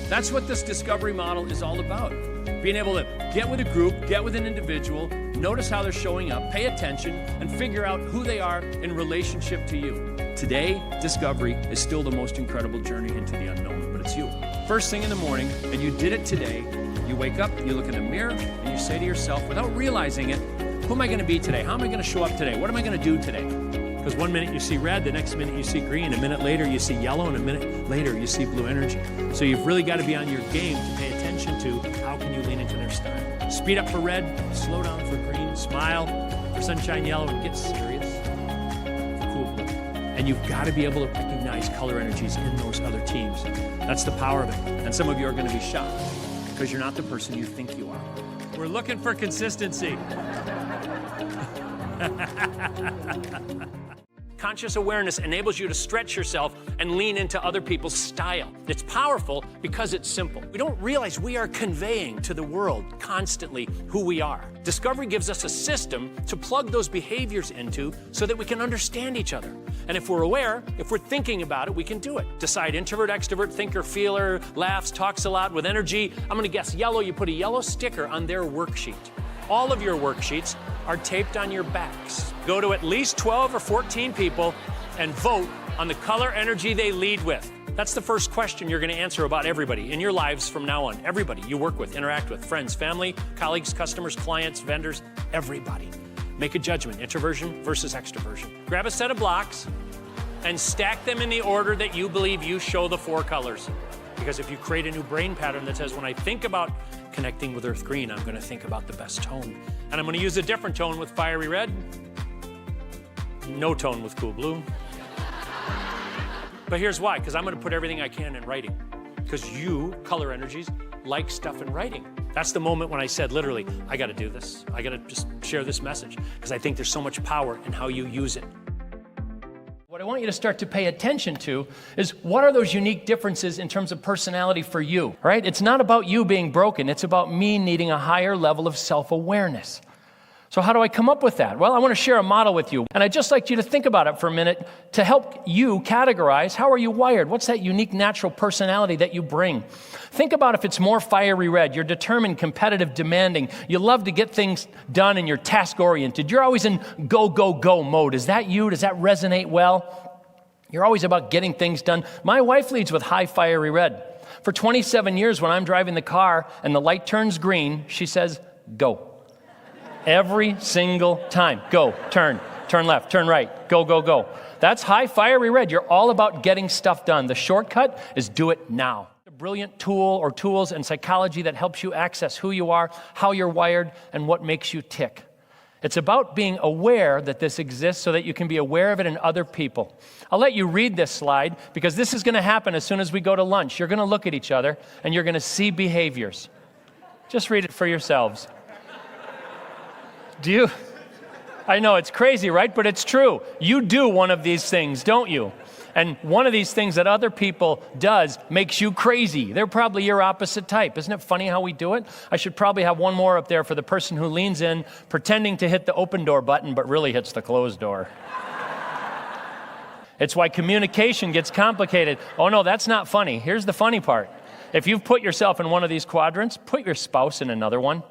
That's what this discovery model is all about. Being able to get with a group, get with an individual, notice how they're showing up, pay attention, and figure out who they are in relationship to you. Today, discovery is still the most incredible journey into the unknown, but it's you. First thing in the morning, and you did it today, you wake up, you look in the mirror, and you say to yourself, without realizing it, who am I going to be today? How am I going to show up today? What am I going to do today? Because one minute you see red, the next minute you see green, a minute later you see yellow, and a minute later you see blue energy. So you've really got to be on your game to pay attention to how can you lean into their style. Speed up for red, slow down for green, smile for sunshine yellow, and get serious for cool blue. And you've got to be able to recognize color energies in those other teams. That's the power of it. And some of you are going to be shocked because you're not the person you think you are. We're looking for consistency. Conscious awareness enables you to stretch yourself and lean into other people's style. It's powerful because it's simple. We don't realize we are conveying to the world constantly who we are. Discovery gives us a system to plug those behaviors into so that we can understand each other. And if we're aware, if we're thinking about it, we can do it. Decide introvert, extrovert, thinker, feeler, laughs, talks a lot with energy. I'm gonna guess yellow. You put a yellow sticker on their worksheet. All of your worksheets are taped on your backs. Go to at least 12 or 14 people and vote on the color energy they lead with. That's the first question you're going to answer about everybody in your lives from now on. Everybody you work with, interact with, friends, family, colleagues, customers, clients, vendors, everybody. Make a judgment, introversion versus extroversion. Grab a set of blocks and stack them in the order that you believe you show the 4 colors. Because if you create a new brain pattern that says, when I think about connecting with Earth Green, I'm going to think about the best tone. And I'm going to use a different tone with Fiery Red. No tone with Cool Blue. But here's why, because I'm going to put everything I can in writing. Because you, color energies, like stuff in writing. That's the moment when I said, literally, I got to do this. I got to just share this message. Because I think there's so much power in how you use it. What I want you to start to pay attention to is what are those unique differences in terms of personality for you, right? It's not about you being broken. It's about me needing a higher level of self-awareness. So how do I come up with that? Well, I want to share a model with you. And I'd just like you to think about it for a minute to help you categorize how are you wired? What's that unique natural personality that you bring? Think about if it's more fiery red. You're determined, competitive, demanding. You love to get things done and you're task-oriented. You're always in go, go, go mode. Is that you? Does that resonate well? You're always about getting things done. My wife leads with high fiery red. For 27 years, when I'm driving the car and the light turns green, she says, go. Every single time. Go, turn left, turn right, go, go, go. That's high fiery red. You're all about getting stuff done. The shortcut is do it now. A brilliant tool or tools in psychology that helps you access who you are, how you're wired, and what makes you tick. It's about being aware that this exists so that you can be aware of it in other people. I'll let you read this slide because this is going to happen as soon as we go to lunch. You're going to look at each other and you're going to see behaviors. Just read it for yourselves. I know it's crazy, right? But it's true. You do one of these things, don't you? And one of these things that other people does makes you crazy. They're probably your opposite type. Isn't it funny how we do it? I should probably have one more up there for the person who leans in, pretending to hit the open door button, but really hits the closed door. It's why communication gets complicated. Oh no, that's not funny. Here's the funny part. If you've put yourself in one of these quadrants, put your spouse in another one.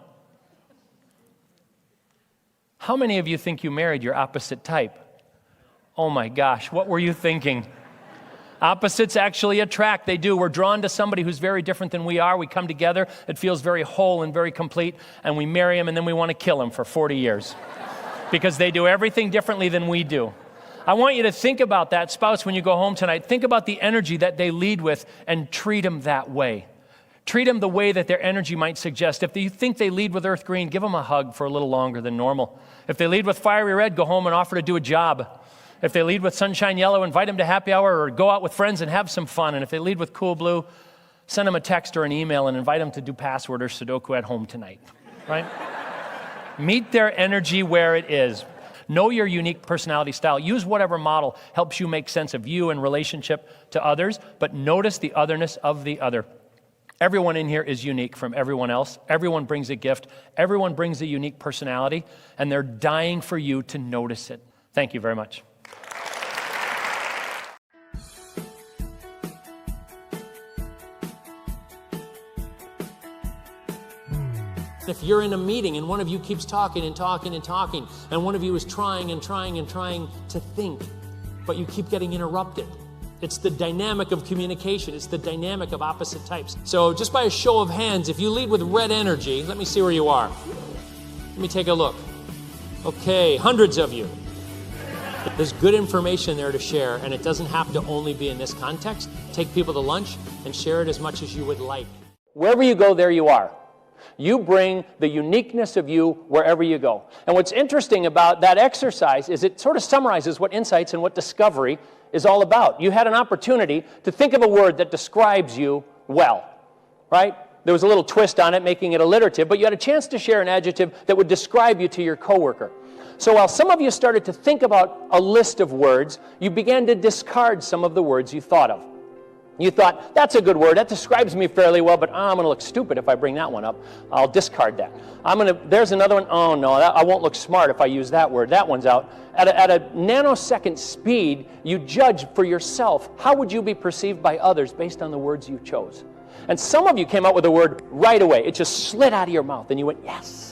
How many of you think you married your opposite type? Oh my gosh, what were you thinking? Opposites actually attract, they do. We're drawn to somebody who's very different than we are. We come together, it feels very whole and very complete, and we marry them and then we want to kill them for 40 years because they do everything differently than we do. I want you to think about that spouse when you go home tonight. Think about the energy that they lead with and treat them that way. Treat them the way that their energy might suggest. If you think they lead with Earth Green, give them a hug for a little longer than normal. If they lead with Fiery Red, go home and offer to do a job. If they lead with Sunshine Yellow, invite them to happy hour or go out with friends and have some fun. And if they lead with Cool Blue, send them a text or an email and invite them to do password or Sudoku at home tonight, right? Meet their energy where it is. Know your unique personality style. Use whatever model helps you make sense of you in relationship to others, but notice the otherness of the other. Everyone in here is unique from everyone else. Everyone brings a gift. Everyone brings a unique personality, and they're dying for you to notice it. Thank you very much. If you're in a meeting and one of you keeps talking and talking and talking, and one of you is trying and trying and trying to think, but you keep getting interrupted. It's the dynamic of communication. It's the dynamic of opposite types. So just by a show of hands, if you lead with red energy, let me see where you are. Let me take a look. Okay, hundreds of you. There's good information there to share, and it doesn't have to only be in this context. Take people to lunch and share it as much as you would like. Wherever you go, there you are. You bring the uniqueness of you wherever you go. And what's interesting about that exercise is it sort of summarizes what insights and what discovery is all about. You had an opportunity to think of a word that describes you well, right? There was a little twist on it, making it alliterative, but you had a chance to share an adjective that would describe you to your coworker. So while some of you started to think about a list of words, you began to discard some of the words you thought of. You thought, that's a good word, that describes me fairly well, but I'm going to look stupid if I bring that one up. I'll discard that. There's another one, oh no, I won't look smart if I use that word. That one's out. At a nanosecond speed, you judge for yourself, how would you be perceived by others based on the words you chose? And some of you came out with a word right away. It just slid out of your mouth, and you went, yes.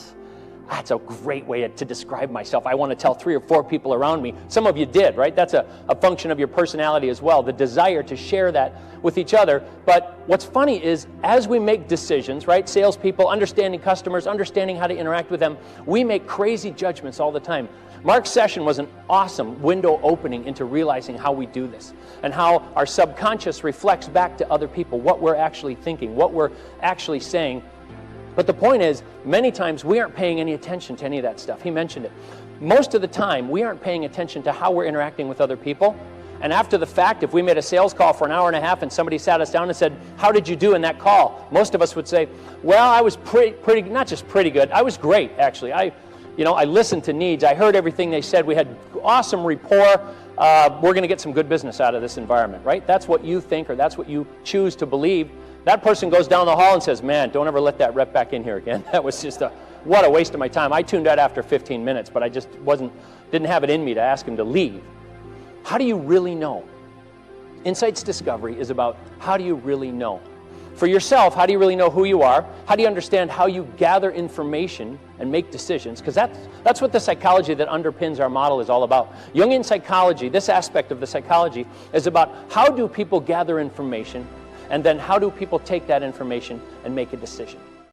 That's a great way to describe myself. I want to tell 3 or 4 people around me. Some of you did, right? That's a function of your personality as well, the desire to share that with each other. But what's funny is as we make decisions, right, salespeople, understanding customers, understanding how to interact with them, we make crazy judgments all the time. Mark's session was an awesome window opening into realizing how we do this and how our subconscious reflects back to other people, what we're actually thinking, what we're actually saying. But the point is, many times we aren't paying any attention to any of that stuff. He mentioned it. Most of the time, we aren't paying attention to how we're interacting with other people. And after the fact, if we made a sales call for an hour and a half and somebody sat us down and said, how did you do in that call? Most of us would say, well, I was pretty, not just pretty good, I was great, actually. I listened to needs. I heard everything they said. We had awesome rapport. We're going to get some good business out of this environment, right? That's what you think, or that's what you choose to believe. That person goes down the hall and says, man, don't ever let that rep back in here again. That was just what a waste of my time. I tuned out after 15 minutes, but I just didn't have it in me to ask him to leave. How do you really know? Insights Discovery is about how do you really know? For yourself, how do you really know who you are? How do you understand how you gather information and make decisions? Because that's what the psychology that underpins our model is all about. Jungian psychology, this aspect of the psychology, is about how do people gather information, and then how do people take that information and make a decision?